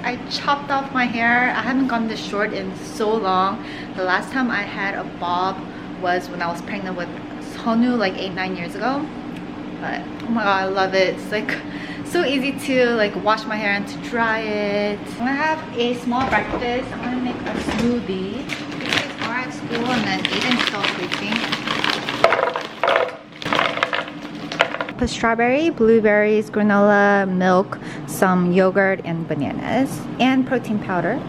I chopped off my hair. I haven't gotten this short in so long. The last time I had a bob was when I was pregnant with Sonu like 8-9 years ago. But oh my god, I love it. It's like so easy to like wash my hair and to dry it. I'm gonna have a small breakfast. I'm gonna make a smoothie. The kids are at school and then Aiden's still sleeping. Put strawberry, blueberries, granola, milk, some yogurt and bananas, and protein powder.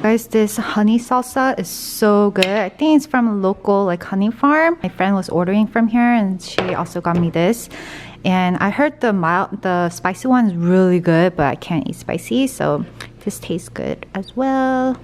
Guys, this honey salsa is so good. I think it's from a local like honey farm. My friend was ordering from here and she also got me this. And I heard the spicy one is really good, but I can't eat spicy, so this tastes good as well.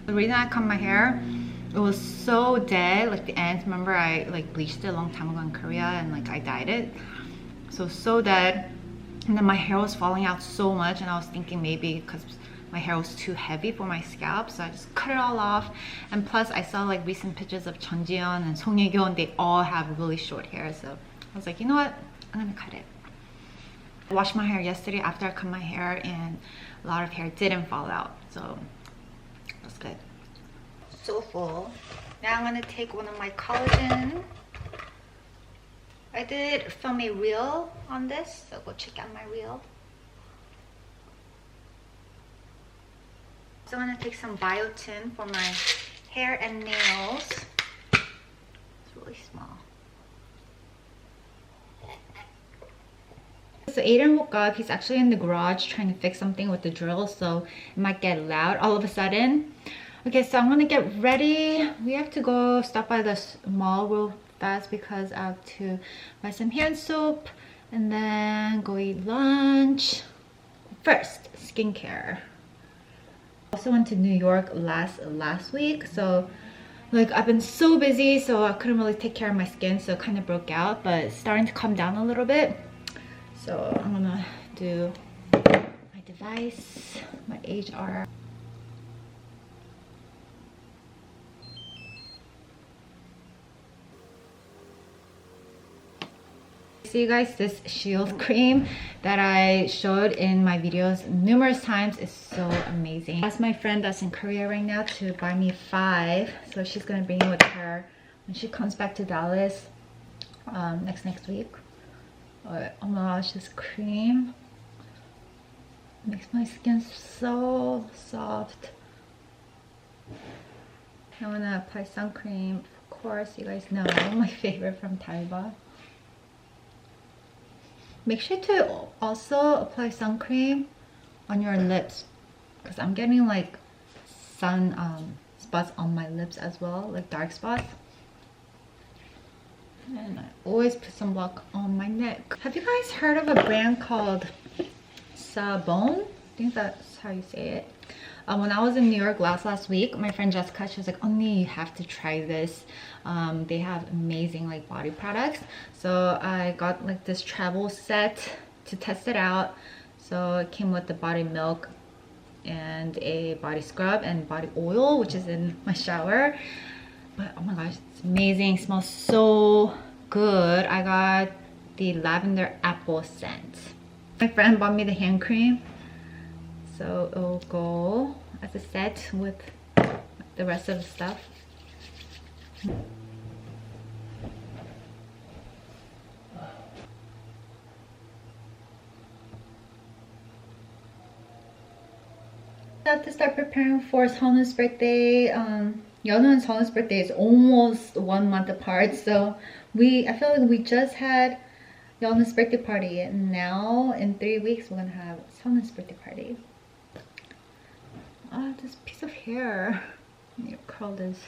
The reason I cut my hair, it was so dead, like the ends. Remember I like bleached it a long time ago in Korea and like I dyed it. So dead. And then my hair was falling out so much and I was thinking maybe because my hair was too heavy for my scalp, so I just cut it all off. And plus I saw like recent pictures of Chun Ji-yeon and Song Ye-kyo and they all have really short hair, so I was like, you know what, I'm gonna cut it. I washed my hair yesterday after I cut my hair and a lot of hair didn't fall out, so that's good. So full. Now I'm gonna take one of my collagen. I did film a reel on this, so go check out my reel. So I'm gonna take some biotin for my hair and nails. It's really small. So Aiden woke up. He's actually in the garage trying to fix something with the drill, so it might get loud all of a sudden. Okay, so I'm gonna get ready. We have to go stop by the mall real fast because I have to buy some hand soap and then go eat lunch. First, skincare. I also went to New York last week, so like I've been so busy, so I couldn't really take care of my skin, so it kind of broke out, but it's starting to calm down a little bit. So I'm gonna do my device, my HR. See you guys, this shield cream that I showed in my videos numerous times is so amazing. I asked my friend that's in Korea right now to buy me 5, so she's gonna bring it with her when she comes back to Dallas next week. But oh my gosh, this cream makes my skin so soft. I'm gonna apply sun cream. Of course, you guys know my favorite from Taiba. Make sure to also apply sun cream on your lips because I'm getting like sun spots on my lips as well, like dark spots. And I always put sunblock on my neck. Have you guys heard of a brand called Sabon? I think that's how you say it. When I was in New York last week, my friend Jessica, she was like, "Onni, you have to try this. They have amazing like body products." So I got like this travel set to test it out. So it came with the body milk and a body scrub and body oil, which is in my shower. But oh my gosh, it's amazing. It smells so good. I got the lavender apple scent. My friend bought me the hand cream, so it'll go as a set with the rest of the stuff. I have to start preparing for Seonwoo's birthday. Yeonu and Seonwoo's birthday is almost 1 month apart, so I feel like we just had Yeonu's birthday party, and now in 3 weeks we're gonna have Seonwoo's birthday party. Ah, this piece of hair. I need to curl this.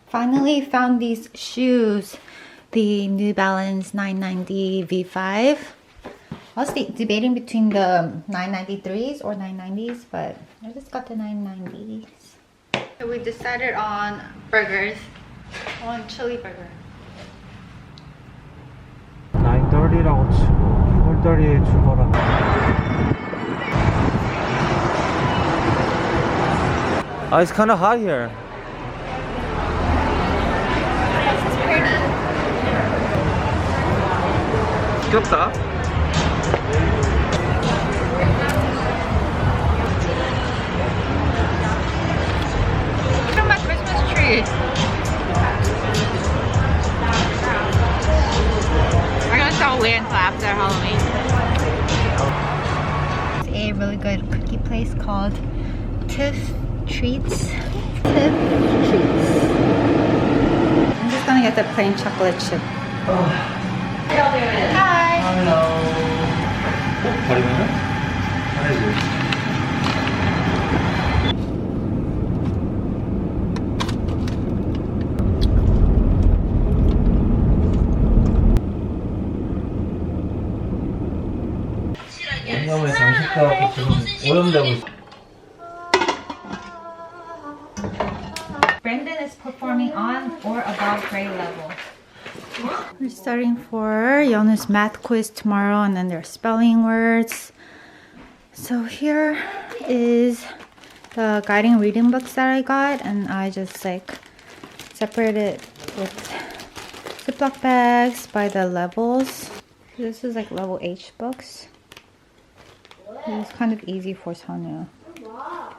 Finally found these shoes, the New Balance 990 V5. I was debating between the 993s or 990s, but I just got the 990s. So we decided on burgers. On chili burger. 9:30라고 치고 8:30에 출발한. It's kind of hot here. 시켰다. Look at my Christmas tree. We're gonna still wait until after Halloween. It's a really good cookie place called Tiff Treats. Tiff Treats. I'm just gonna get the plain chocolate chip. Hi. Hello. 버리면은? 잘해줘. 왜냐면 장식가가 지금 오염되고 있어. Brandon is performing on or above grade level. We're studying for Yonu's math quiz tomorrow, and then there's spelling words. So here is the guiding reading books that I got, and I just like separated with Ziploc bags by the levels. This is like level H books. It's kind of easy for Sanu.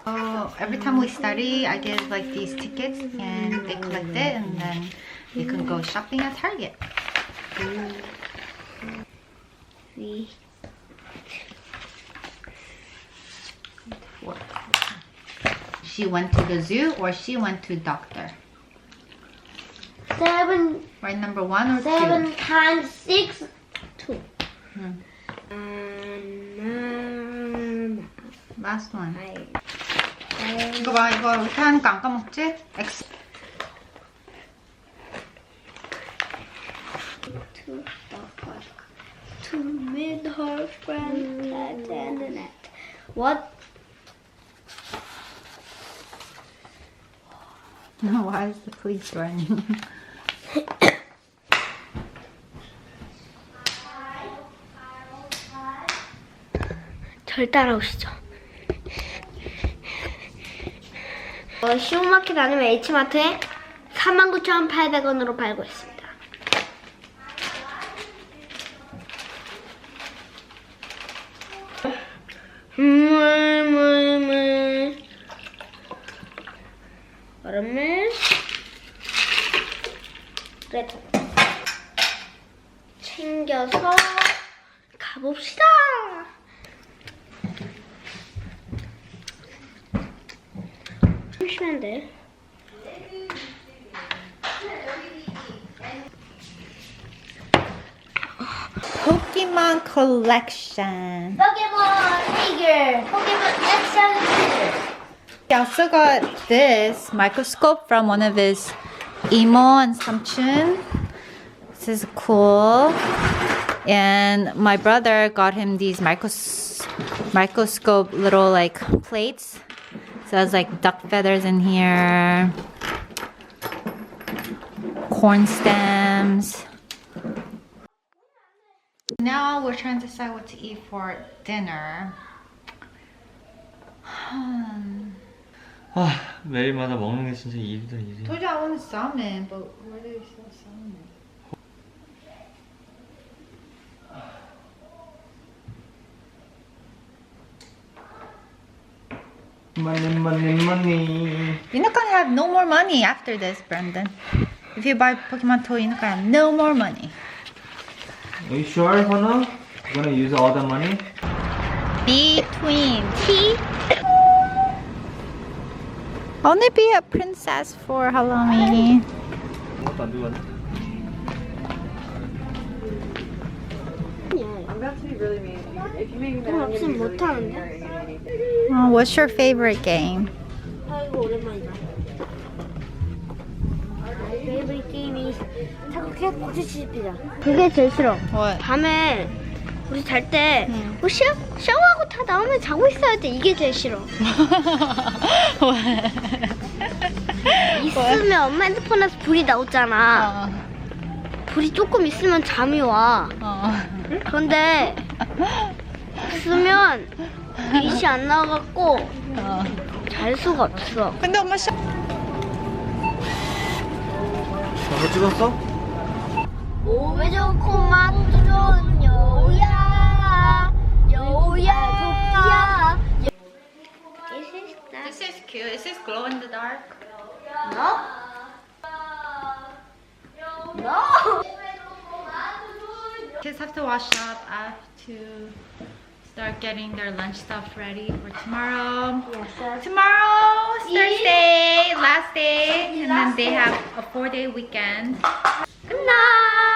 Oh, every time we study, I give like these tickets and they collect it, and then you can go shopping at Target. She went to the zoo or she went to doctor? 7. Right, number 1 or 7 2? times 6. 2. Last one. 이거 봐, 이거 이렇게 하니까 안 까먹지? X. 2 to meet her friend at the internet. What? Why is the police running? 절 따라오시죠. 쇼마켓 아니면 H마트에 49,800원으로 팔고 있습니다. 얼음을 그래도 챙겨서 가봅시다. 심한데. Pokemon collection. Pokemon figure. Pokemon action figure. He also got this microscope from one of his Imo and Samchun. This is cool. And my brother got him these microscope little like plates. So there's like duck feathers in here, corn stems. Now we're trying to decide what to eat for dinner. 아, 매일마다 먹는 게 진짜 일이다 일이. Told you I wanted salmon, but where do they sell salmon? money. You're not gonna have no more money after this, Brendan. If you buy Pokemon toy, you're not gonna have no more money. Are you sure, Hana? You're gonna use all the money? Between tea. I want to be a princess for Halloween. 아무것도 안 들고 왔네. 그럼 없으면 못하는데? What's your favorite game? 아이고 오랜만이다. 베이블 게임이 자꾸 계속 부딪히자. 그게 제일 싫어. What? 밤에 우리 잘 때 샤워하고 다 나오면 자고 있어야 돼. 이게 제일 싫어. 있으면 엄마 핸드폰에서 불이 나오잖아. 불이 조금 있으면 잠이 와. 그런데 없으면 빛이 안 나와갖고 잘 수가 없어. 근데 엄마 저거 찍었어? 몸에 좋고 맛도 좋은요. 도끼야. This is cute. Is this glow in the dark? No. No. Kids have to wash up. I have to start getting their lunch stuff ready for tomorrow. Yes. Tomorrow's Thursday, last day, and then they have a 4-day weekend. Good night.